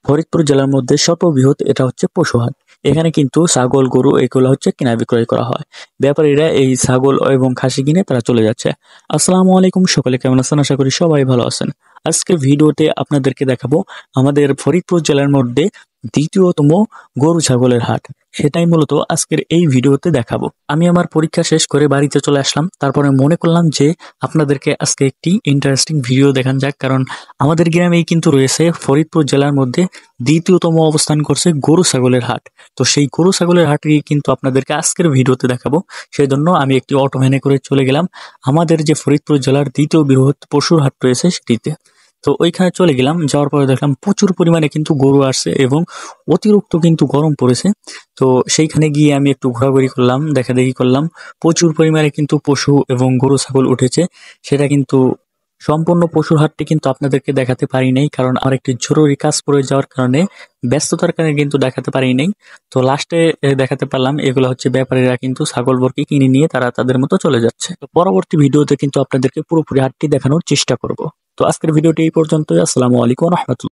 ফরিদপুর জেলার মধ্যে সর্ববৃহৎ এটা হচ্ছে পশু হাট। এখানে কিন্তু ছাগল, গরু এগুলো হচ্ছে কেনা বিক্রয় করা হয়। ব্যাপারীরা এই ছাগল এবং খাসি কিনে তারা চলে যাচ্ছে। আসসালামু আলাইকুম, সকলে কেমন আছেন? আশা করি সবাই ভালো আছেন। আজকের ভিডিওতে আপনাদেরকে দেখাবো আমাদের ফরিদপুর জেলার মধ্যে দ্বিতীয়তম গরু ছাগলের হাট। সেটাই মূলত আজকের এই ভিডিওতে দেখাবো। আমি আমার পরীক্ষা শেষ করে বাড়িতে চলে আসলাম, তারপরে মনে করলাম যে আপনাদেরকে আজকে একটি ইন্টারেস্টিং ভিডিও দেখান যাক, কারণ আমাদের গ্রামেই কিন্তু রয়েছে ফরিদপুর জেলার মধ্যে দ্বিতীয়তম অবস্থান করছে গরু ছাগলের হাট। তো সেই গরু ছাগলের হাটই কিন্তু আপনাদেরকে আজকের ভিডিওতে দেখাবো। সেই জন্য আমি একটি অটো ভ্যানে করে চলে গেলাম আমাদের যে ফরিদপুর জেলার দ্বিতীয় বৃহৎ পশুর হাট রয়েছে সেটিতে। তো ওইখানে চলে গেলাম, যাওয়ার পরে দেখলাম প্রচুর পরিমাণে কিন্তু গরু আসছে এবং অতিরিক্ত কিন্তু গরম পড়েছে। তো সেইখানে গিয়ে আমি একটু ঘোরাঘুরি করলাম, দেখাদেখি করলাম। প্রচুর পরিমাণে কিন্তু পশু এবং গরু ছাগল উঠেছে। সেটা কিন্তু সম্পূর্ণ পশুর হাটটি কিন্তু আপনাদেরকে দেখাতে পারি নাই, কারণ আমার একটি জরুরি কাজ পড়ে যাওয়ার কারণে, ব্যস্ততার কারণে কিন্তু দেখাতে পারি নাই। তো লাস্টে দেখাতে পারলাম এগুলো হচ্ছে ব্যাপারীরা কিন্তু ছাগল বরকি কিনে নিয়ে তারা তাদের মতো চলে যাচ্ছে। তো পরবর্তী ভিডিওতে কিন্তু আপনাদেরকে পুরোপুরি হাটটি দেখানোর চেষ্টা করব। তো আজকের ভিডিওটি এই পর্যন্তই। আসসালামু আলাইকুম রহমতুল্লাহ।